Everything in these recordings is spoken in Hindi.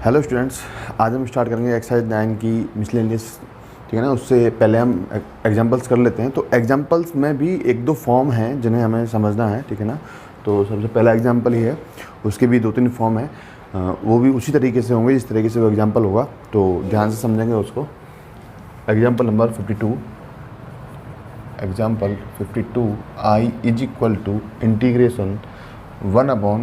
हेलो स्टूडेंट्स, आज हम स्टार्ट करेंगे एक्सरसाइज 9 की मिसलेनियस। ठीक है ना। उससे पहले हम एग्जांपल्स कर लेते हैं। तो एग्जांपल्स में भी एक दो फॉर्म हैं जिन्हें हमें समझना है। ठीक है ना। तो सबसे पहला एग्जांपल ही है, उसके भी दो तीन फॉर्म है, वो भी उसी तरीके से होंगे जिस तरीके से वो एग्जांपल होगा। तो ध्यान से समझेंगे उसको। Example number 52। Example 52, I is equal to integration 1/a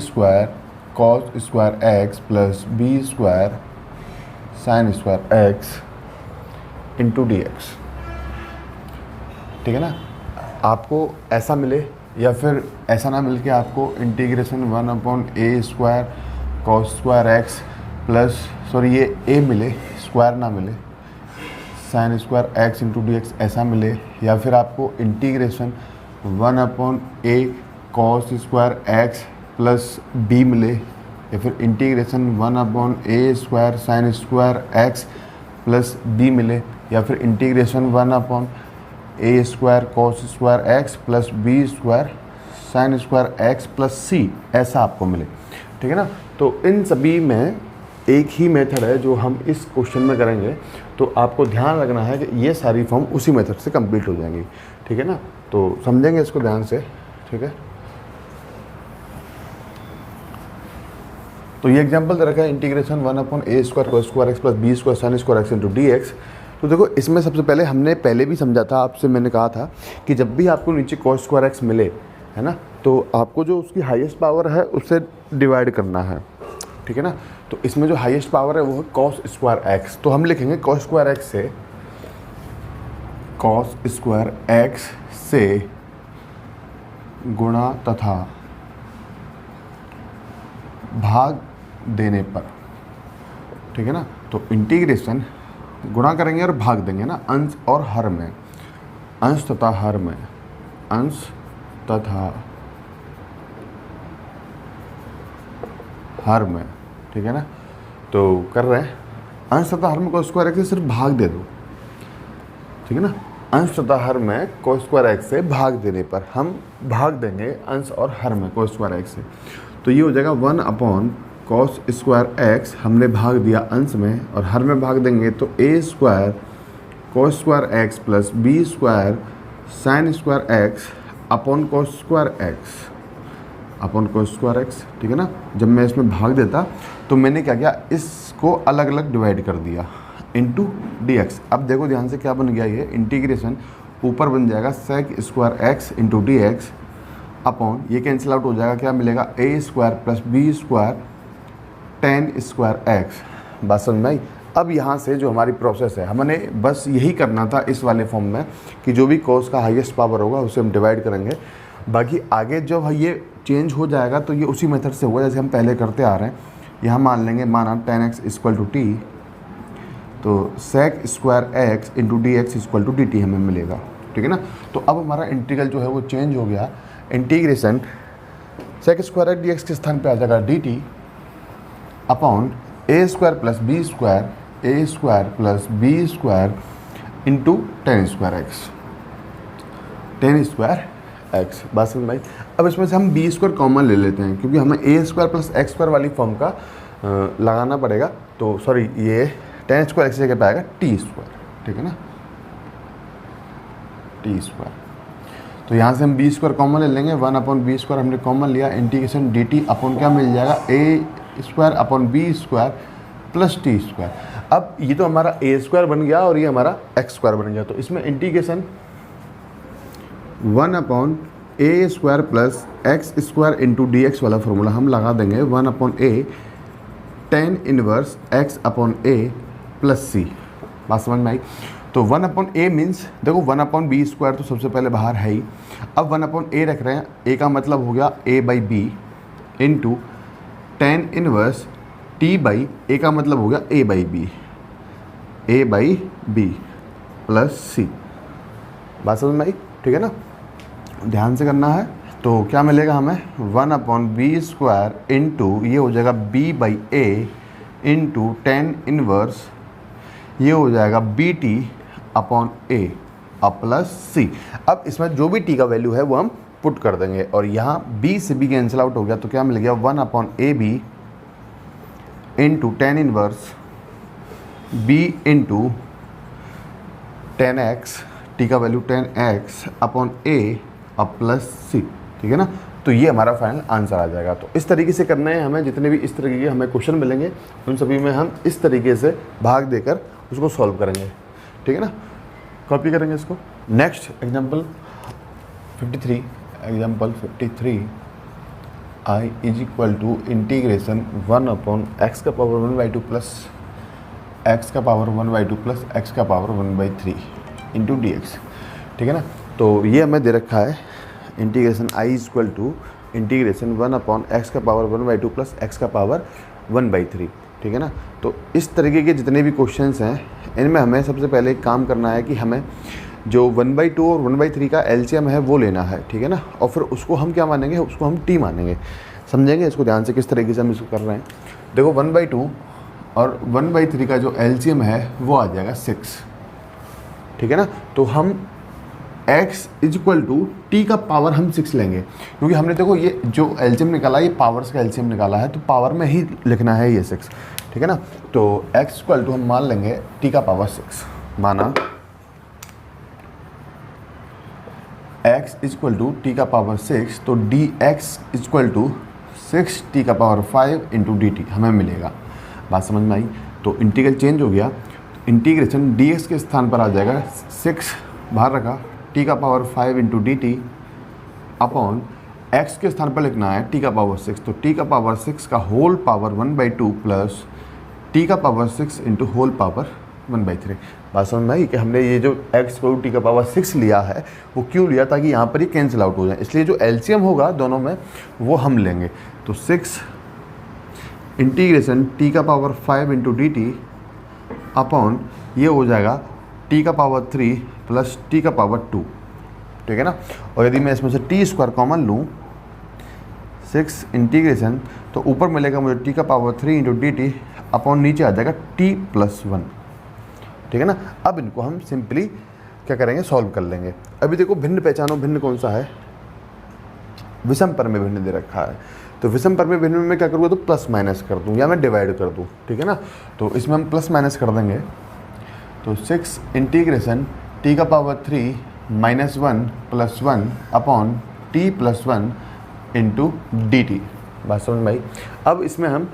square cos square x plus B square sine square x into D x. ठीक है ना। आपको ऐसा मिले या फिर ऐसा ना मिल के आपको integration 1/a square cos square x plus ये a मिले, स्क्वायर ना मिले, sign square x into D x ऐसा मिले, या फिर आपको integration 1/a cos square x plus b मिले, या फिर integration 1/a square sine square x plus b मिले, या फिर integration 1/a square cos square x plus b square sine square x plus c ऐसा आपको मिले। ठीक है ना। तो इन सभी में एक ही मेथड है जो हम इस क्वेश्चन में करेंगे। तो आपको ध्यान रखना है कि ये सारी फॉर्म उसी मेथड से कंप्लीट हो जाएंगी। ठीक है ना। तो समझेंगे इसको ध्यान से। ठीक है। तो ये एग्जांपल दे रखा है integration 1/a square cos square x plus B square sine square x into D x. तो देखो, इसमें सबसे पहले हमने पहले भी समझा था, आपसे मैंने कहा था कि जब भी आपको नीचे cos स्क्वायर एक्स मिले, है ना, तो आपको जो उसकी हाईएस्ट पावर है उससे डिवाइड करना है। ठीक है ना। तो इसमें जो हाईएस्ट पावर है वो है cos स्क्वायर एक्स। तो हम लिखेंगे cos स्क्वायर एक्स से गुणा तथा भाग देने पर। ठीक है ना। तो इंटीग्रेशन गुणा करेंगे और भाग देंगे ना, अंश और हर में, अंश तथा हर में, अंश तथा हर में। ठीक है ना। तो कर रहे हैं अंश तथा हर में cos स्क्वायर एक्स से सिर्फ भाग दे दो। ठीक है ना। अंश तथा हर में cos स्क्वायर एक्स से भाग देने पर हम भाग देंगे अंश और हर में cos स्क्वायर एक्स से। तो ये हो जाएगा 1/cos स्क्वायर एक्स, हमने भाग दिया अंश में, और हर में भाग देंगे तो a square cos square x plus B square sine square x upon cos square x. ठीक है ना। जब मैं इसमें भाग देता तो मैंने क्या किया, इसको अलग अलग डिवाइड कर दिया इंटू डी एक्स। अब देखो ध्यान से क्या बन गया, ये इंटीग्रेशन ऊपर बन जाएगा sec square x into D x upon, ये कैंसिल आउट हो जाएगा, क्या मिलेगा, a square plus B square tan square x. बात समझ में आई। अब यहाँ से जो हमारी प्रोसेस है, हमने बस यही करना था इस वाले फॉर्म में कि जो भी cos का हाईएस्ट पावर होगा उसे हम डिवाइड करेंगे। बाकी आगे जब ये चेंज हो जाएगा तो ये उसी मेथड से होगा जैसे हम पहले करते आ रहे हैं। यहाँ मान लेंगे, माना tan x equal to T, तो sec square x into D x equal to D t हमें मिलेगा। ठीक है ना। तो अब हमारा इंटीग्रल जो है वो चेंज हो गया। Integration sec square x d x के स्थान पे आ जाएगा d T upon a square plus B square into tan square x. बात समझ में आई। अब इसमें से हम बी स्क्वायर कॉमन ले लेते हैं क्योंकि हमें a square plus x square वाली फॉर्म का लगाना पड़ेगा। तो ये tan स्क्वायर एक्स जगह पे आएगा टी स्क्वायर। ठीक है ना, टी स्क्वायर। तो यहाँ से हम बी स्क्वायर कॉमन ले लेंगे, 1/b स्क्वायर हमने कॉमन लिया, इंटीग्रेशन डी टी अपॉन क्या मिल जाएगा, a square upon b square plus t square. अब ये तो हमारा a स्क्वायर बन गया और ये हमारा x स्क्वायर बन गया। तो इसमें integration 1/a square plus x square into D X वाला फॉर्मूला हम लगा देंगे, 1/a tan inverse x upon a plus c। बात समझ में आई। तो 1/a मीन्स देखो 1/b स्क्वायर तो सबसे पहले बाहर है ही। अब 1/a रख रहे हैं, a का मतलब हो गया a/b into tan inverse t/a का मतलब हो गया a/b प्लस c। बात समझ में आई। ठीक है ना। ध्यान से करना है। तो क्या मिलेगा हमें, 1/b स्क्वायर इंटू ये हो जाएगा b/a इंटू tan इनवर्स, ये हो जाएगा bt upon a plus c। अब इसमें जो भी t का वैल्यू है वो हम पुट कर देंगे और यहाँ b से b कैंसिल आउट हो गया तो क्या मिल गया 1/ab into tan inverse b into 10x, t का वैल्यू 10x अपॉन ए अब प्लस सी, ठीक है ना। तो ये हमारा फाइनल आंसर आ जाएगा। तो इस तरीके से करना है हमें, जितने भी इस तरीके के हमें क्वेश्चन मिलेंगे उन सभी में हम इस तरीके से भाग देकर उसको सॉल्व करेंगे, ठीक है ना। कॉपी करेंगे इसको। Next example 53, example 53, I is equal to integration 1 upon x का पावर 1/2 प्लस एक्स का पावर 1/2 प्लस एक्स का पावर 1/3 इंटू डी एक्स, ठीक है ना। तो ये हमें दे रखा है integration I is equal to integration 1 upon x का पावर 1/2 प्लस एक्स का पावर 1/3, ठीक है ना। तो इस तरीके के जितने भी क्वेश्चंस हैं इनमें हमें सबसे पहले एक काम करना है कि हमें जो 1/2 और 1/3 का एलसीएम है वो लेना है, ठीक है ना। और फिर उसको हम क्या मानेंगे, उसको हम टी मानेंगे। समझेंगे इसको ध्यान से किस तरीके से हम इसको कर रहे हैं। देखो 1/2 और 1/3 का जो एलसीएम है वो आ जाएगा 6, ठीक है ना। तो हम x is equal to t का पावर हम 6 लेंगे, क्योंकि हमने देखो ये जो एलसीएम निकाला ये पावर्स का एलसीएम निकाला है, तो पावर में ही लिखना है ये 6, ठीक है ना। तो x इक्वल टू हम मान लेंगे टी का पावर 6, माना x is equal to t का पावर 6, तो d x is equal to 6 t का पावर 5 इंटू डी टी हमें मिलेगा। बात समझ में आई। तो इंटीग्रल चेंज हो गया, इंटीग्रेशन डी एक्स के स्थान पर आ जाएगा 6 बाहर रखा टी का power 5 into D T upon x के स्थान पर लिखना है टी का पावर 6, तो टी का पावर 6 का होल पावर 1/2 प्लस टी का पावर 6 इंटू होल पावर 1/3। बात समझ में आई कि हमने ये जो एक्स को टी का पावर 6 लिया है वो क्यों लिया, ताकि यहाँ पर ये कैंसिल आउट हो जाए, इसलिए जो एलसीएम होगा दोनों में वो हम लेंगे। तो 6 इंटीग्रेशन टी का power 5 into D T upon ये हो जाएगा टी का पावर 3 प्लस टी का पावर 2, ठीक है ना। और यदि मैं इसमें से टी स्क्वायर कॉमन लूँ 6 इंटीग्रेशन, तो ऊपर मिलेगा मुझे टी का power 3 into D T upon नीचे आ जाएगा टी प्लस 1, ठीक है ना। अब इनको हम सिंपली क्या करेंगे, सॉल्व कर लेंगे। अभी देखो भिन्न पहचानो, भिन्न कौन सा है, विषम पर में भिन्न दे रखा है, तो विषम पर में भिन्न में क्या करूँगा, तो प्लस माइनस कर दूँ या मैं डिवाइड कर दूँ, ठीक है ना। तो इसमें हम प्लस माइनस कर देंगे, तो 6 इंटीग्रेशन टी का power 3 minus 1 plus 1 upon T plus 1 into D T. बात समझ में आई। अब इसमें हम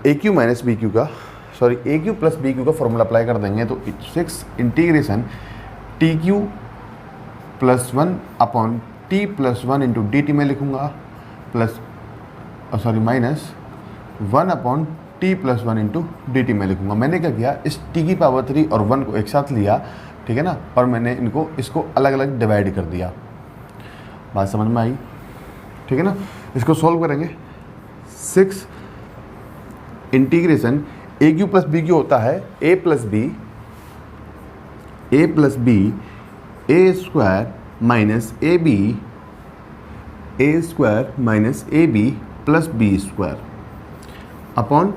ए क्यू माइनस बी क्यू का, सॉरी ए क्यू प्लस बी क्यू का फॉर्मूला अप्लाई कर देंगे। तो 6 integration T Q plus 1 upon T plus 1 into D T में लिखूँगा, plus sorry minus 1 upon T plus 1 into D T में लिखूँगा। मैंने क्या किया, इस टी की पावर 3 और 1 को एक साथ लिया, ठीक है ना, और मैंने इसको अलग अलग डिवाइड कर दिया। बात समझ में आई, ठीक है ना। इसको सॉल्व करेंगे। 6 integration A cube plus B cube होता है A plus B A square minus A square minus A B plus B square upon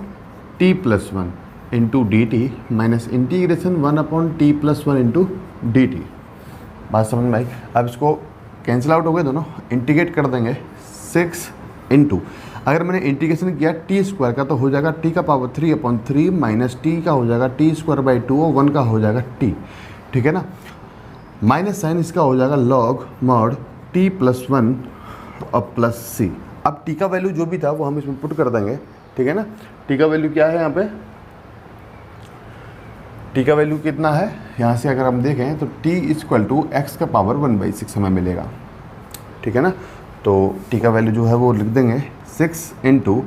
T plus 1 into D T minus integration 1 upon T plus 1 into D T. बात समझ में आई। अब इसको कैंसिल आउट हो गए दोनों, इंटीग्रेट कर देंगे। 6 इंटू, अगर मैंने इंटीग्रेशन किया टी स्क्वायर का तो हो जाएगा टी का पावर 3 अपॉन 3 माइनस टी का हो जाएगा टी स्क्वायर बाई 2 और 1 का हो जाएगा टी, ठीक है ना। माइनस साइन इसका हो जाएगा लॉग मॉड टी प्लस 1 और प्लस सी। अब टी का वैल्यू जो भी था वो हम इसमें पुट कर देंगे, ठीक है ना। टी का वैल्यू क्या है यहाँ पे, टी का वैल्यू कितना है, यहाँ से अगर हम देखें तो t is equal to x का पावर 1/6 हमें मिलेगा, ठीक है ना। तो टी का वैल्यू जो है वो लिख देंगे 6 इंटू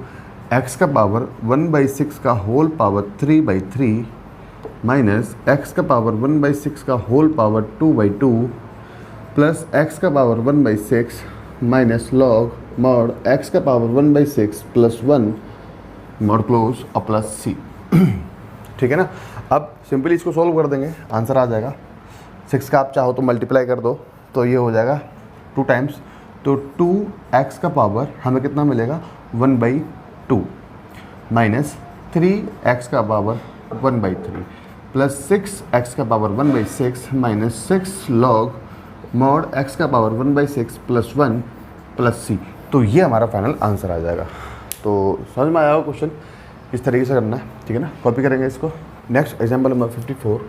एक्स का पावर 1/6 का होल पावर 3/3 माइनस एक्स का पावर 1/6 का होल पावर 2/2 प्लस एक्स का power 1/6 minus log mod x का पावर 1/6 प्लस 1 मॉड क्लोज और प्लस सी, ठीक है ना। अब सिंपली इसको सॉल्व कर देंगे, आंसर आ जाएगा। 6 का आप चाहो तो मल्टीप्लाई कर दो, तो ये हो जाएगा 2 टाइम्स, तो 2x का पावर हमें कितना मिलेगा 1/2 माइनस 3x का पावर 1/3 प्लस 6x का power 1/6 minus 6 log mod x का पावर 1/6 प्लस 1 प्लस सी। तो ये हमारा फाइनल आंसर आ जाएगा। तो समझ में आया हो क्वेश्चन। इस तरीके से करना है, ठीक है ना। कॉपी करेंगे इसको। Next example number 54,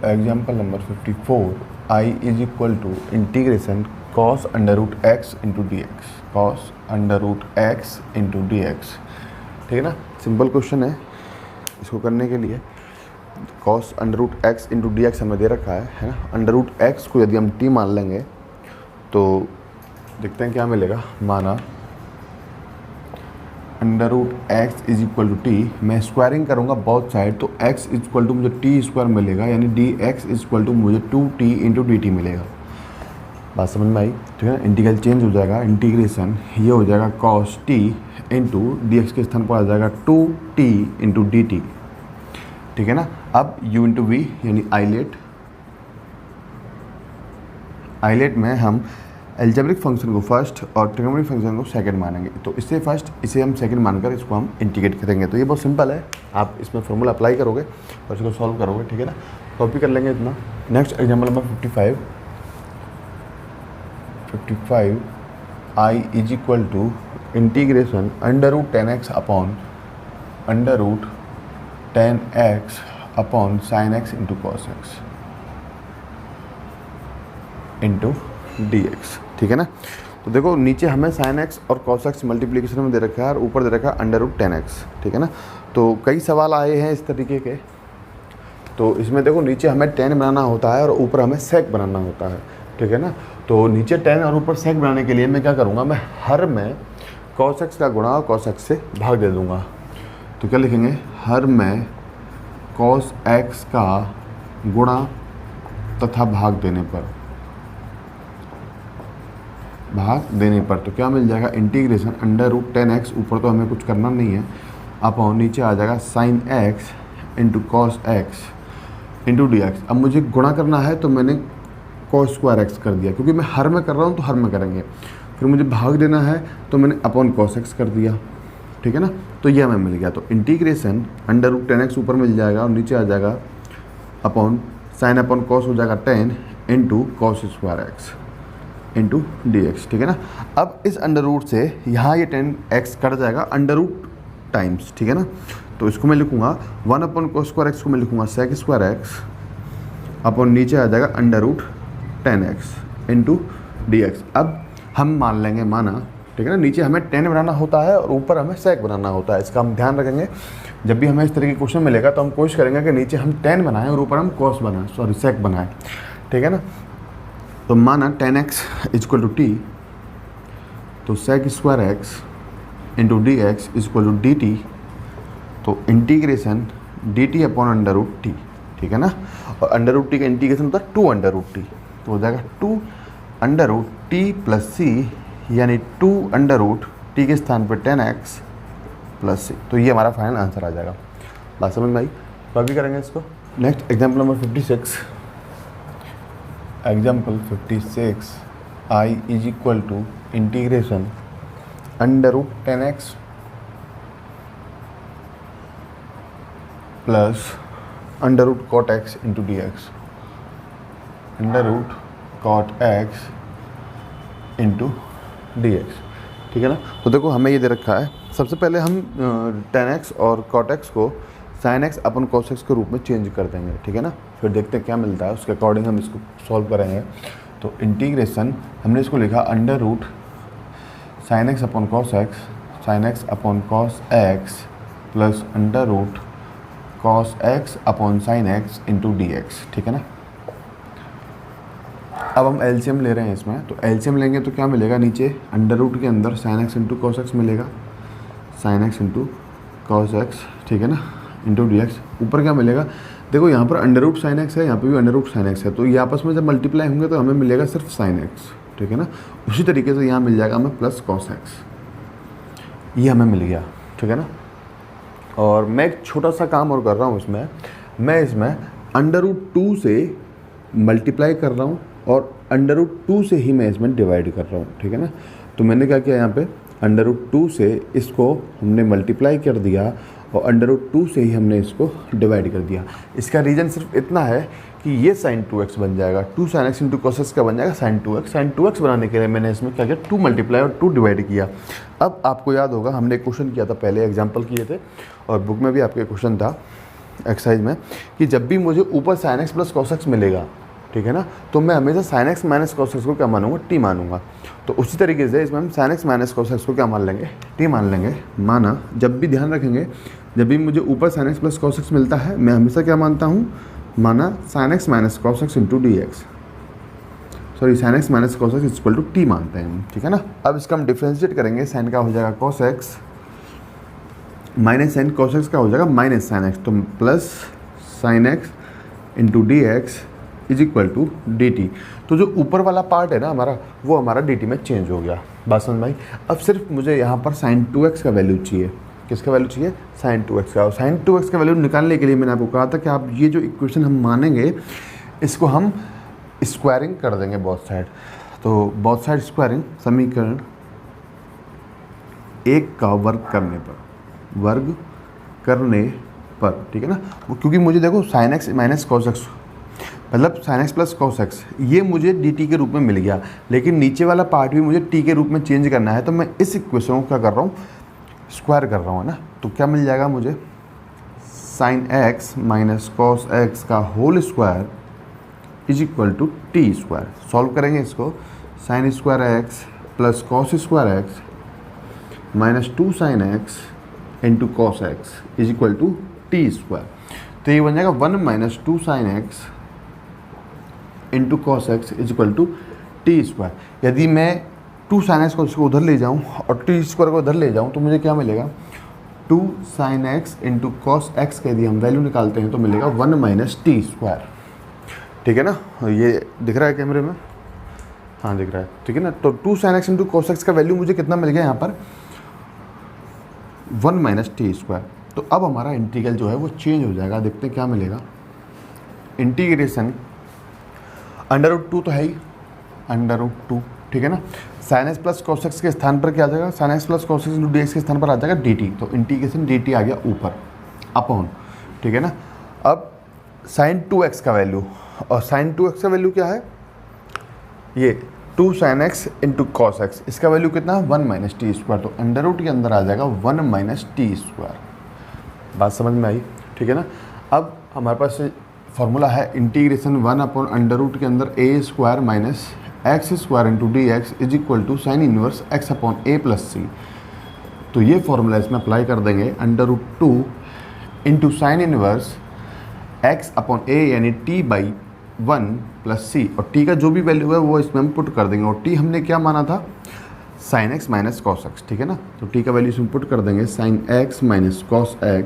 example number 54, I is equal to integration cos under root x into D x, cos under root x into D x, ठीक है ना। सिंपल क्वेश्चन है। इसको करने के लिए cos under root x into D x हमें दे रखा है ना। अंडर रूट एक्स को यदि हम टी मान लेंगे तो देखते हैं क्या मिलेगा। माना under root x is equal to t, मैं स्क्वायरिंग करूँगा बोथ साइड, तो एक्स इज इक्वल टू मुझे टी स्क्वायर मिलेगा, यानी d x is equal to मुझे 2t इंटू डी टी मिलेगा। बात समझ में आई, ठीक है ना। इंटीग्रल चेंज हो जाएगा, इंटीग्रेशन ये हो जाएगा cos T into D x के स्थान पर आ जाएगा 2t इंटू डी टी, ठीक है ना। अब u इंटू वी यानी आइलेट में हम एल्जेब्रिक फंक्शन को फर्स्ट और ट्रिग्नोमेट्रिक फंक्शन को सेकंड मानेंगे, तो इससे फर्स्ट इसे हम सेकंड मानकर इसको हम इंटीग्रेट करेंगे। तो ये बहुत सिंपल है, आप इसमें फॉर्मूला अप्लाई करोगे और इसको सॉल्व करोगे, ठीक है ना। कॉपी कर लेंगे इतना। Next example number 55, I is equal to integration under root 10x upon sine x into cos x into D x, ठीक है ना। तो देखो नीचे हमें साइन एक्स और कॉस एक्स मल्टीप्लीकेशन में दे रखा है और ऊपर दे रखा है अंडर रूट 10x, ठीक है ना। तो कई सवाल आए हैं इस तरीके के। तो इसमें देखो नीचे हमें 10 बनाना होता है और ऊपर हमें सेक बनाना होता है, ठीक है ना। तो नीचे 10 और ऊपर सेक बनाने के लिए मैं क्या करूँगा, मैं हर में कॉस एक्स का गुणा और कॉस एक्स से भाग दे दूँगा। तो क्या लिखेंगे, हर में कॉस एक्स का गुणा तथा भाग देने पर तो क्या मिल जाएगा, इंटीग्रेशन अंडर रूट 10x, ऊपर तो हमें कुछ करना नहीं है, अपॉन नीचे आ जाएगा sign x into cos x into D x. अब मुझे गुणा करना है तो मैंने कॉस स्क्वायर एक्स कर दिया, क्योंकि मैं हर में कर रहा हूँ तो हर में करेंगे। फिर मुझे भाग देना है तो मैंने अपॉन कॉस एक्स कर दिया, ठीक है ना। तो ये हमें मिल गया। तो इंटीग्रेशन अंडर रूट 10x ऊपर मिल जाएगा और नीचे आ जाएगा अपॉन साइन अपॉन कॉस हो जाएगा 10 into cos square x into D x, ठीक है ना। अब इस अंडर रूट से यहाँ ये 10x कट जाएगा अंडर रूट टाइम्स, ठीक है ना। तो इसको मैं लिखूँगा 1 अपॉन कॉस स्क्वायर एक्स को मैं लिखूँगा सेक स्क्वायर एक्स अपॉन नीचे आ जाएगा under root 10x into D x. अब हम मान लेंगे, माना, ठीक है ना, नीचे हमें 10 बनाना होता है और ऊपर हमें सेक बनाना होता है। इसका हम ध्यान रखेंगे। जब भी हमें इस तरह की क्वेश्चन मिलेगा तो हम कोशिश करेंगे कि नीचे हम 10 बनाएं और ऊपर हम कॉस बनाएं, सेक बनाएं, ठीक है ना। तो माना 10x इजक्वल टू टी, तो sec square x into D X is equal to D T, तो integration D T upon under root T, ठीक है ना। और अंडर रूट टी का इंटीग्रेशन होता है 2 अंडर रूट टी, तो हो जाएगा 2 अंडर रूट टी प्लस सी, यानी 2 अंडर रूट टी के स्थान पर 10x प्लस सी। तो ये हमारा फाइनल आंसर आ जाएगा। बात समझ में आई। तो अभी करेंगे इसको। Next example number 56, example 56, I is equal to integration under root 10x plus under root cot x into D x, under root cot x into D x, ठीक है ना। तो देखो हमें ये दे रखा है। सबसे पहले हम 10x और cot x को sin x अपन cos x के रूप में चेंज कर देंगे, ठीक है ना। फिर देखते हैं क्या मिलता है, उसके अकॉर्डिंग हम इसको सॉल्व करेंगे। तो इंटीग्रेशन हमने इसको लिखा under root sin x upon cos x, sin x upon cos x plus under root cos x upon sin x into D x, ठीक है ना। अब हम एलसीएम ले रहे हैं इसमें, तो एलसीएम लेंगे तो क्या मिलेगा, नीचे अंडर रूट के अंदर sin x into cos x मिलेगा, sin x into cos x, ठीक है ना, इंटू डी एक्स। ऊपर क्या मिलेगा, देखो यहाँ पर अंडर रूट साइन एक्स है, यहाँ पे भी अंडर रूट साइन एक्स है, तो ये आपस में जब मल्टीप्लाई होंगे तो हमें मिलेगा सिर्फ साइन एक्स, ठीक है ना। उसी तरीके से यहाँ मिल जाएगा हमें प्लस कॉस एक्स, ये हमें मिल गया, ठीक है ना। और मैं एक छोटा सा काम और कर रहा हूँ इसमें, मैं इसमें अंडर रूट 2 से मल्टीप्लाई कर रहा हूँ और अंडर रूट 2 से ही मैं इसमें डिवाइड कर रहा हूँ, ठीक है ना। तो मैंने क्या किया, यहाँ पे अंडर रूट 2 से इसको हमने मल्टीप्लाई कर दिया और अंडर रूट 2 से ही हमने इसको डिवाइड कर दिया। इसका रीज़न सिर्फ इतना है कि ये साइन 2x बन जाएगा, 2 sin x into cos x का बन जाएगा साइन 2x। साइन 2x बनाने के लिए मैंने इसमें क्या किया, 2 मल्टीप्लाई और 2 डिवाइड किया। अब आपको याद होगा हमने एक क्वेश्चन किया था पहले, एग्जाम्पल किए थे और बुक में भी आपके क्वेश्चन था एक्सरसाइज में कि जब भी मुझे ऊपर sin x plus cos x मिलेगा, ठीक है ना, तो मैं हमेशा sin x minus cos x को क्या मानूंगा, t मानूंगा। तो उसी तरीके से इसमें हम sin x minus cos x को क्या मान लेंगे, t मान लेंगे। माना जब भी ध्यान रखेंगे, जब भी मुझे ऊपर sin x plus cos x मिलता है मैं हमेशा क्या मानता हूँ, माना sin x minus cos x into D x, sorry sin x minus cos x equal to t मानते हैं, ठीक है ना। अब इसका हम डिफ्रेंशिएट करेंगे, sin का हो जाएगा cos x minus sin cos x का हो जाएगा माइनस sin x, तो plus sin x into D x is equal to D T. तो जो ऊपर वाला पार्ट है ना हमारा, वो हमारा डी टी में चेंज हो गया। बात समझ में आई। अब सिर्फ मुझे यहाँ पर sin 2x का वैल्यू चाहिए। किसका वैल्यू चाहिए, sin 2x का। और sin 2x का वैल्यू निकालने के लिए मैंने आपको कहा था कि आप ये जो इक्वेशन हम मानेंगे इसको हम स्क्वायरिंग कर देंगे बोथ साइड। तो बोथ साइड स्क्वायरिंग, समीकरण एक का वर्ग करने पर, ठीक है ना। क्योंकि मुझे देखो sin x minus cos x मतलब sin x plus cos x ये मुझे dt के रूप में मिल गया, लेकिन नीचे वाला पार्ट भी मुझे t के रूप में चेंज करना है। तो मैं इस इक्वेशन को क्या कर रहा हूँ, स्क्वायर कर रहा हूँ ना। तो क्या मिल जाएगा मुझे, sin x minus cos x का whole square is equal to T square. Solve करेंगे इसको, sin square x plus cos square x minus 2 sin x into cos x is equal to T square. तो ये बन जाएगा 1 minus 2 sin x into cos x is equal to T square. यदि मैं 2 sin x को इसको उधर ले जाऊँ और टी स्क्वायर को उधर ले जाऊँ तो मुझे क्या मिलेगा, 2 sin x into cos x का यदि हम वैल्यू निकालते हैं तो मिलेगा 1 माइनस टी स्क्वायर, ठीक है ना। ये दिख रहा है कैमरे में, हाँ दिख रहा है, ठीक है ना। तो 2 sin x into cos x का वैल्यू मुझे कितना मिल गया यहाँ पर, 1 माइनस टी स्क्वायर। तो अब हमारा इंटीग्रल जो है वो चेंज हो जाएगा। देखते हैं क्या मिलेगा, इंटीग्रेशन √2 तो है ही, √2, ठीक है ना। sin x plus cos x के स्थान पर क्या आ जाएगा, sin x plus cos x into D x के स्थान पर आ जाएगा dt। तो इंटीग्रेशन dt आ गया ऊपर अपॉन, ठीक है ना। अब sin 2x का वैल्यू, और sin 2x का वैल्यू क्या है, ये 2 sin x into cos x, इसका वैल्यू कितना है 1 माइनस टी स्क्वायर। तो √2 के अंदर आ जाएगा 1 माइनस टी स्क्वायर। बात समझ में आई, ठीक है ना। अब हमारे पास फॉर्मूला है इंटीग्रेशन 1 अपॉन √2 के अंदर a square minus x square into D x is equal to sine inverse x upon a plus सी। तो ये फॉर्मूला इसमें अप्लाई कर देंगे, √2 into sine inverse x upon a यानी t बाई 1 प्लस सी, और t का जो भी वैल्यू है वो इसमें हम पुट कर देंगे। और t हमने क्या माना था, sin x minus cos x, ठीक है ना। तो t का वैल्यू इसमें पुट कर देंगे, sin x minus cos x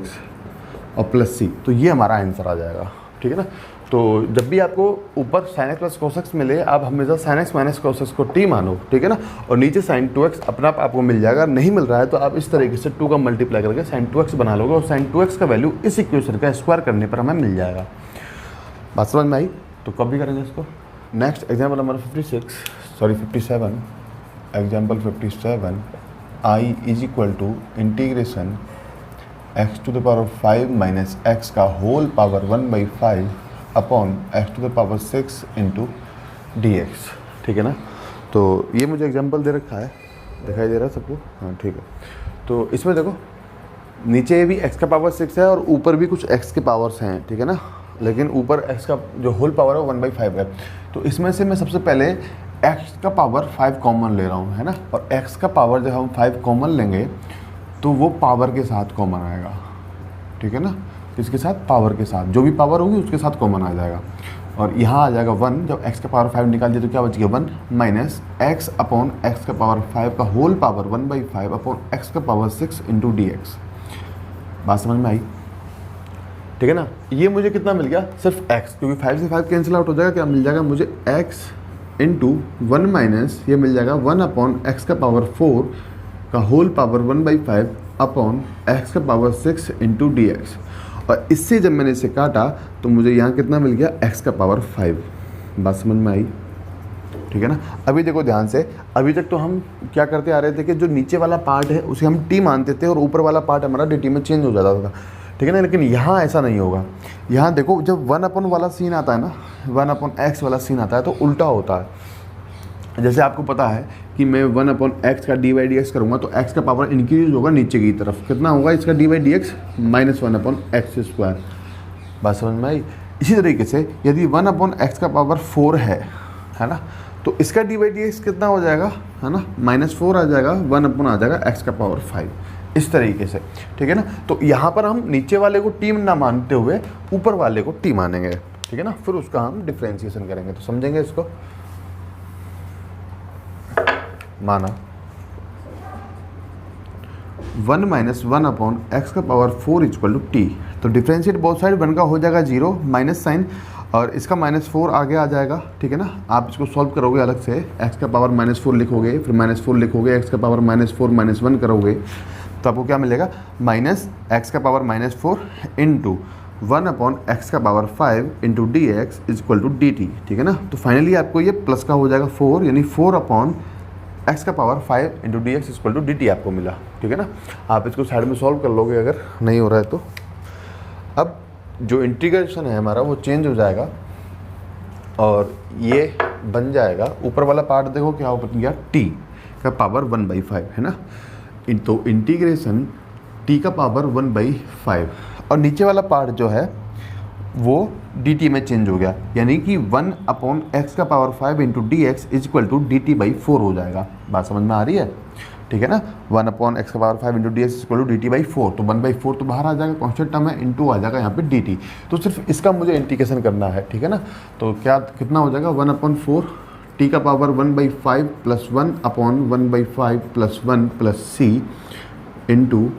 और प्लस सी। तो ये हमारा आंसर आ जाएगा, ठीक है ना। तो जब भी आपको ऊपर sin x plus cos x मिले, आप हमेशा sin x minus cos x को t मानो, ठीक है ना। और नीचे sin 2x अपना आप आपको मिल जाएगा। नहीं मिल रहा है तो आप इस तरीके से 2 का मल्टीप्लाई करके sin 2x बना लोगे, और sin 2x का वैल्यू इस इक्वेशन का स्क्वायर करने पर हमें मिल जाएगा। बात समझ में आई। तो कब भी करेंगे इसको। Next example number 57, example 57, i is equal to integration x to the power 5 minus x का whole power 1/5 upon x to the power 6 into D x, ठीक है ना। तो ये मुझे एग्जाम्पल दे रखा है, दिखाई दे रहा है सबको, हाँ ठीक है। तो इसमें देखो नीचे भी x का पावर 6 है और ऊपर भी कुछ x के पावर्स हैं, ठीक है ना। लेकिन ऊपर x का जो होल पावर है 1/5 है। तो इसमें से मैं सबसे पहले x का पावर 5 कॉमन ले रहा हूँ, है ना। और x का पावर जब हम 5 कॉमन लेंगे तो वो पावर के साथ कॉमन आएगा, ठीक है ना। इसके साथ पावर के साथ जो भी पावर होगी उसके साथ कॉमन आ जाएगा। और यहाँ आ जाएगा 1, जब x का पावर 5 निकाल दिया तो क्या बच गया 1 माइनस x अपॉन x का पावर 5 का होल पावर 1/5 अपॉन x का पावर 6 इंटू डी एक्स। बात समझ में आई, ठीक है ना। ये मुझे कितना मिल गया, सिर्फ x, क्योंकि 5 से 5 कैंसिल आउट हो जाएगा। क्या मिल जाएगा मुझे x इंटू 1 माइनस ये मिल जाएगा 1 अपॉन x का पावर 4 का होल पावर 1/5 अपॉन x का पावर 6 इंटू डी एक्स। और इससे जब मैंने इसे काटा तो मुझे यहाँ कितना मिल गया, x का पावर 5। बात समझ में आई, ठीक है ना। अभी देखो ध्यान से, अभी तक तो हम क्या करते आ रहे थे कि जो नीचे वाला पार्ट है उसे हम t मानते थे और ऊपर वाला पार्ट हमारा dt में चेंज हो जाता था। ठीक है ना। लेकिन यहाँ ऐसा नहीं होगा। यहाँ देखो जब 1 वाला सीन आता है ना, 1/x वाला सीन आता है तो उल्टा होता है। जैसे आपको पता है कि मैं 1/x का dy/dx करूँगा तो x का पावर इंक्रीज होगा नीचे की तरफ, कितना होगा इसका dy/dx -1/x²। बात समझ में आई। इसी तरीके से यदि 1/x का पावर 4 है ना, तो इसका dy/dx कितना हो जाएगा, है ना, -4 आ जाएगा, 1 आ जाएगा x का पावर 5, इस तरीके से, ठीक है ना। तो यहाँ पर हम नीचे वाले को टी ना मानते हुए ऊपर वाले को टी मानेंगे, ठीक है ना। फिर उसका हम डिफ्रेंशिएशन करेंगे तो समझेंगे इसको। माना 1 - 1/x का पावर 4 = t, तो डिफ्रेंशिएट बोथ साइड, 1 का हो जाएगा 0 माइनस साइन और इसका -4 आगे आ जाएगा, ठीक है ना। आप इसको सॉल्व करोगे अलग से, x का पावर -4 लिखोगे, फिर -4 लिखोगे, x का पावर -4 -1 करोगे तो आपको क्या मिलेगा, -x का पावर -4 इंटू 1/x का पावर 5 इंटू dx = dt, ठीक है ना। तो फाइनली आपको ये प्लस का हो जाएगा 4, यानी 4/x का पावर 5 इंटू dx = dt आपको मिला, ठीक है ना। आप इसको साइड में सॉल्व कर लोगे अगर नहीं हो रहा है तो। अब जो इंटीग्रेशन है हमारा वो चेंज हो जाएगा और ये बन जाएगा, ऊपर वाला पार्ट देखो क्या बन गया, t का पावर 1/5, है ना। तो इंटीग्रेशन t का पावर 1/5 और नीचे वाला पार्ट जो है वो dt में चेंज हो गया, यानी कि 1/x का पावर 5 इंटू dx = dt/4 हो जाएगा। बात समझ में आ रही है, ठीक है ना। 1/x का पावर 5 इंटू dx = dt/4, तो 1/4 तो बाहर आ जाएगा, कॉन्स्टेंट टर्म है, इंटू आ जाएगा यहाँ पे dt। तो सिर्फ इसका मुझे इंटीग्रेशन करना है, ठीक है ना। तो क्या कितना हो जाएगा, 1/4 t का power 1/5 plus 1/1/5 plus 1 plus c into,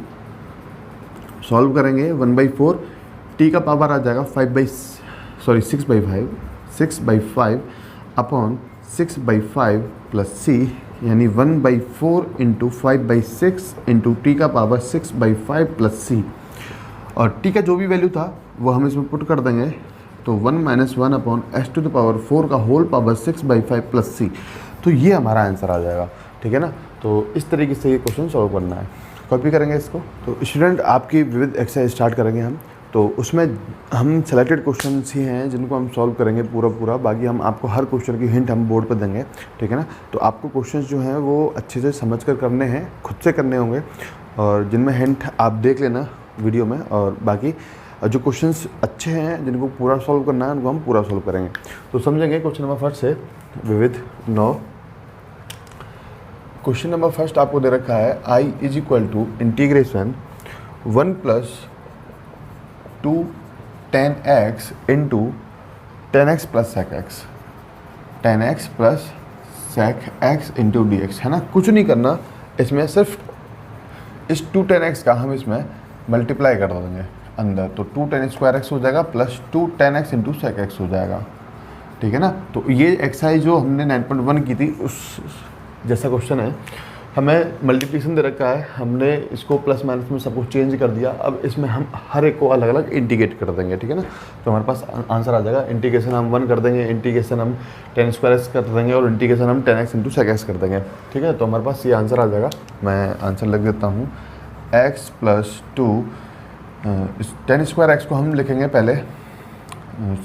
solve करेंगे 1/4, t का पावर आ जाएगा 6/5 अपॉन 6/5 प्लस c, यानी 1/4 इंटू 5/6 इंटू टी का पावर 6/5 प्लस c। और t का जो भी वैल्यू था वो हम इसमें पुट कर देंगे, तो 1 - 1/x⁴ का होल पावर 6/5 प्लस c। तो ये हमारा आंसर आ जाएगा, ठीक है ना। तो इस तरीके से ये क्वेश्चन सॉल्व करना है। कॉपी करेंगे इसको। तो स्टूडेंट आपकी विविध एक्सरसाइज स्टार्ट करेंगे हम, तो उसमें हम सेलेक्टेड क्वेश्चंस ही हैं जिनको हम सॉल्व करेंगे पूरा। बाकी हम आपको हर क्वेश्चन की हिंट हम बोर्ड पर देंगे, ठीक है ना। तो आपको क्वेश्चंस जो हैं वो अच्छे से समझ कर करने हैं, खुद से करने होंगे, और जिनमें हिंट आप देख लेना वीडियो में। और बाकी जो क्वेश्चंस अच्छे हैं जिनको पूरा सॉल्व करना है उनको हम पूरा सॉल्व करेंगे। तो समझेंगे क्वेश्चन नंबर फर्स्ट से विविध 9। क्वेश्चन नंबर फर्स्ट आपको दे रखा है I = integration 1 + 2 10x into 10x plus sec x, 10x plus sec x into dx, है ना। कुछ नहीं करना इसमें, सिर्फ इस 2 10x का हम इसमें मल्टीप्लाई कर देंगे अंदर, तो 2 10² x हो जाएगा plus 2 10x into sec x हो जाएगा, ठीक है ना। तो ये एक्सरसाइज जो हमने 9.1 की थी उस जैसा क्वेश्चन है। हमें मल्टीप्लिकेशन दे रखा है, हमने इसको प्लस माइनस में सब कुछ चेंज कर दिया। अब इसमें हम हर एक को अलग अलग इंटीग्रेट कर देंगे, ठीक है ना। तो हमारे पास आंसर आ जाएगा, इंटीग्रेशन हम 1 कर देंगे, इंटीग्रेशन हम 10² x कर देंगे और इंटीग्रेशन हम 10x इंटू sec x कर देंगे, ठीक है। तो हमारे पास ये आंसर आ जाएगा। मैं आंसर लिख देता हूँ, x + 2 10² x को हम लिखेंगे पहले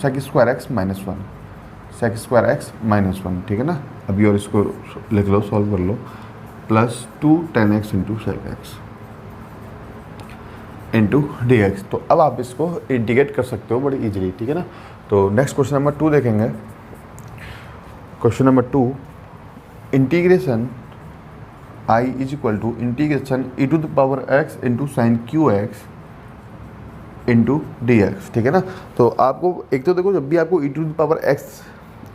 sec² x - 1, sec² x - 1, ठीक है ना। अभी और इसको लिख लो, सॉल्व कर लो, plus 2 10x into sec x into dx। तो अब आप इसको इंटीग्रेट कर सकते हो बड़ी इजीली, ठीक है ना। तो नेक्स्ट क्वेश्चन नंबर 2 देखेंगे। Question number 2, integration I = integration e⁻x into sine QX into dx, ठीक है ना। तो आपको एक तो देखो, जब भी आपको e⁻x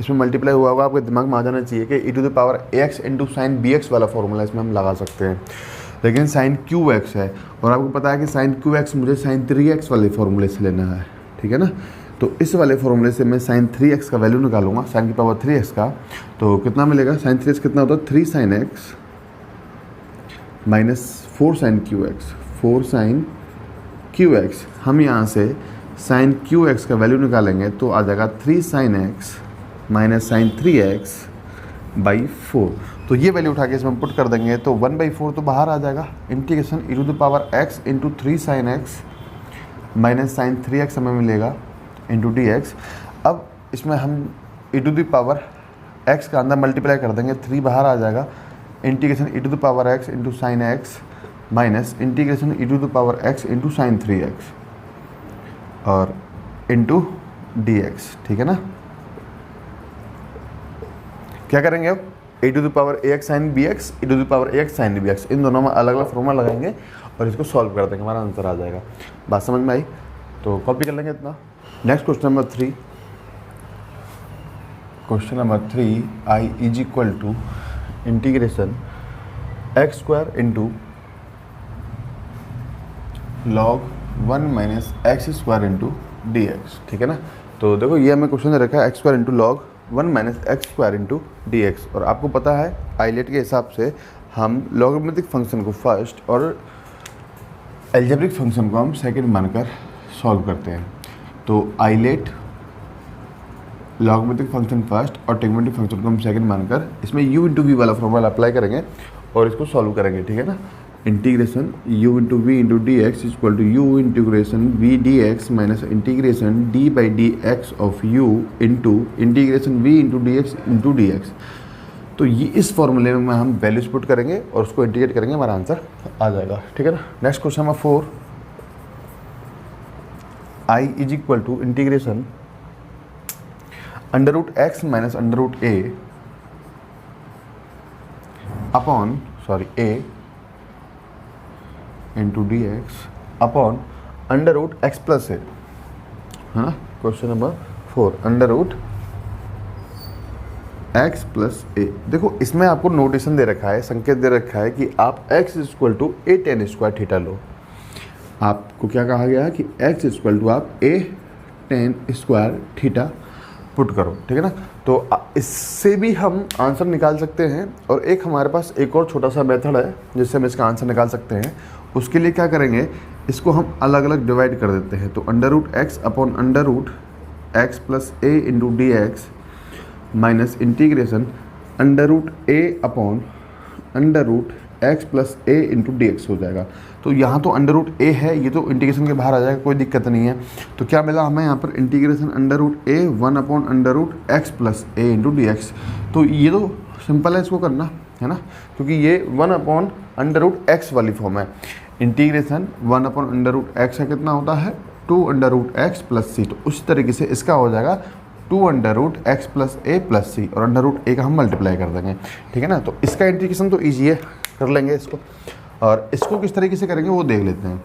इसमें मल्टीप्लाई हुआ होगा आपके दिमाग में आ जाना चाहिए कि e⁻x इंटू साइन bx वाला फॉर्मूला इसमें हम लगा सकते हैं। लेकिन साइन QX है और आपको पता है कि साइन QX मुझे साइन 3x वाले फॉर्मूले से लेना है, ठीक है ना। तो इस वाले फॉर्मूले से मैं साइन 3x का वैल्यू निकालूंगा, साइन की पावर 3x का। तो कितना मिलेगा, साइन 3x कितना होता है, 3 sin x minus 4 sin QX, 4 sin QX। हम यहाँ से साइन QX का वैल्यू निकालेंगे तो आ जाएगा 3 sin x minus sign 3x/4। तो ये वैल्यू उठा के इसमें पुट कर देंगे तो 1/4 तो बाहर आ जाएगा, integration e⁻x into 3 sin x minus sine 3x हमें मिलेगा इंटू डी एक्स। अब इसमें हम e to the power x का अंदर मल्टीप्लाई कर देंगे, 3 बाहर आ जाएगा, integration e to the power x into sine x minus integration e to the power x into sine 3x और इंटू डी एक्स। ठीक है ना। क्या करेंगे अब, A to the power A X sine B X, A to the power A X sine B X, इन दोनों में अलग अलग फॉर्मूला लगाएंगे और इसको सॉल्व कर देंगे, हमारा आंसर आ जाएगा। बात समझ में आई? तो कॉपी कर लेंगे इतना। Next question number 3, question number 3, I is equal to integration x square into log 1 minus x square into D x. ठीक है ना। तो देखो ये हमें क्वेश्चन दे रखा है x square into log 1 minus x square into D x, और आपको पता है आइलेट के हिसाब से हम लॉगरिथमिक फंक्शन को फर्स्ट और एल्जेब्रिक फंक्शन को हम सेकंड मानकर सॉल्व करते हैं। तो आइलेट लॉगरिथमिक फंक्शन फर्स्ट और ट्रिग्नोमेट्रिक फंक्शन को हम सेकंड मानकर इसमें u इंटू वी वाला फॉर्मूला अप्लाई करेंगे और इसको सॉल्व करेंगे। ठीक है ना। Integration u into v into D x equal to u integration v d x minus integration d by d x of u into integration v into D x into D x. तो ये इस फॉर्मूले में हम वैल्यूज पुट करेंगे और उसको इंटीग्रेट करेंगे, हमारा आंसर आ जाएगा। ठीक है ना। Next question number 4, I is equal to integration under root X minus under root A upon A into D x upon under root x plus A, है ना। Question number 4, under root x plus A. देखो इसमें आपको नोटेशन दे रखा है, संकेत दे रखा है कि आप x equal to A tan square theta लो। आपको क्या कहा गया है कि x इक्वल टू आप ए टेन स्क्वायर थीटा पुट करो। ठीक है ना। तो इससे भी हम आंसर निकाल सकते हैं, और एक हमारे पास एक और छोटा सा मेथड है जिससे हम इसका आंसर निकाल सकते हैं। उसके लिए क्या करेंगे, इसको हम अलग अलग डिवाइड कर देते हैं। तो under root X upon under root x plus A into D x minus integration under root A upon under root x plus A into D X हो जाएगा। तो यहाँ तो अंडर रूट ए है, ये तो इंटीग्रेशन के बाहर आ जाएगा, कोई दिक्कत नहीं है। तो क्या मिला हमें यहाँ पर, integration under root A 1 upon under root x plus A into D x. तो ये तो सिंपल है इसको करना, है ना, क्योंकि ये 1 अपॉन अंडर रूट एक्स वाली फॉर्म है। Integration 1 upon under root x का कितना होता है, 2 अंडर रूट एक्स प्लस सी। तो उस तरीके से इसका हो जाएगा 2 under root x plus a plus सी, और अंडर रूट ए का हम मल्टीप्लाई कर देंगे। ठीक है ना। तो इसका इंटीग्रेशन तो ईजी है, कर लेंगे इसको, और इसको किस तरीके से करेंगे वो देख लेते हैं।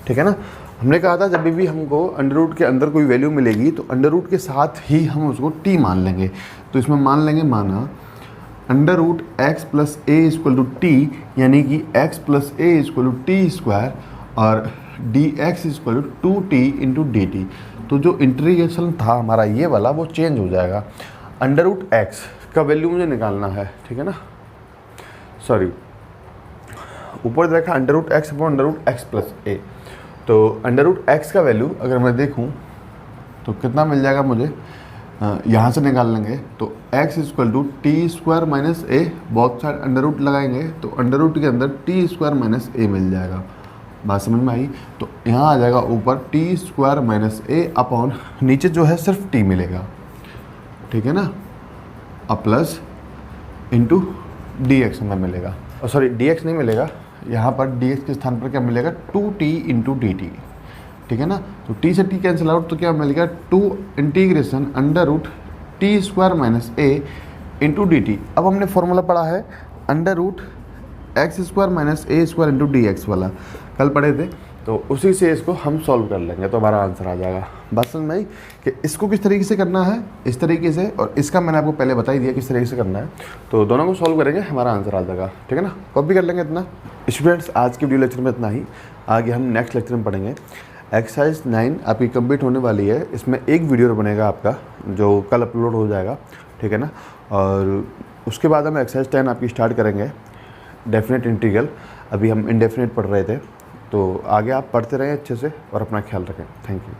ठीक है ना। हमने कहा था जब भी हमको अंडर रूट के अंदर कोई वैल्यू मिलेगी तो अंडर रूट के साथ ही हम उसको टी मान लेंगे। तो इसमें मान लेंगे, माना under root x plus A equal to T, यानी कि X plus A equal to T square, और D x equal to 2t into D T. तो जो इंटीग्रेशन था हमारा ये वाला वो चेंज हो जाएगा। अंडर रूट एक्स का वैल्यू मुझे निकालना है। ठीक है ना। सॉरी, ऊपर देखा under root X upon under root x plus A. तो अंडर रूट एक्स का वैल्यू अगर मैं देखूं तो कितना मिल जाएगा मुझे, यहाँ से निकाल लेंगे। तो x equal to T square minus A, बहुत साइड अंडर रूट लगाएंगे तो अंडर रूट के अंदर टी स्क्वायर माइनस ए मिल जाएगा। बात समझ में आई? तो यहाँ आ जाएगा ऊपर टी स्क्वायर माइनस ए अपॉन नीचे जो है सिर्फ टी मिलेगा। ठीक है ना। अब प्लस इंटू डी एक्स हमें मिलेगा, और सॉरी डी एक्स नहीं मिलेगा, यहाँ पर डी एक्स के स्थान पर क्या मिलेगा, 2t इंटू डी टी। ठीक है ना। तो t से t कैंसिल आउट, तो क्या मिलेगा 2 integration under root T square minus A into D T. अब हमने फॉर्मूला पढ़ा है under root X square minus A square into D X वाला, कल पढ़े थे। तो उसी से इसको हम सॉल्व कर लेंगे तो हमारा आंसर आ जाएगा। बात समझ में आई कि इसको किस तरीके से करना है, इस तरीके से, और इसका मैंने आपको पहले बता ही दिया किस तरीके से करना है। तो दोनों को सॉल्व करेंगे, हमारा आंसर आ जाएगा। ठीक है ना। कॉपी कर लेंगे इतना। स्टूडेंट्स आज के वीडियो लेक्चर में इतना ही, आगे हम नेक्स्ट लेक्चर में पढ़ेंगे। एक्सरसाइज 9 आपकी कंप्लीट होने वाली है, इसमें एक वीडियो बनेगा आपका जो कल अपलोड हो जाएगा। ठीक है ना। और उसके बाद हम एक्सरसाइज 10 आपकी स्टार्ट करेंगे, डेफिनेट इंटीग्रल। अभी हम इंडेफिनेट पढ़ रहे थे, तो आगे आप पढ़ते रहें अच्छे से और अपना ख्याल रखें। Thank you.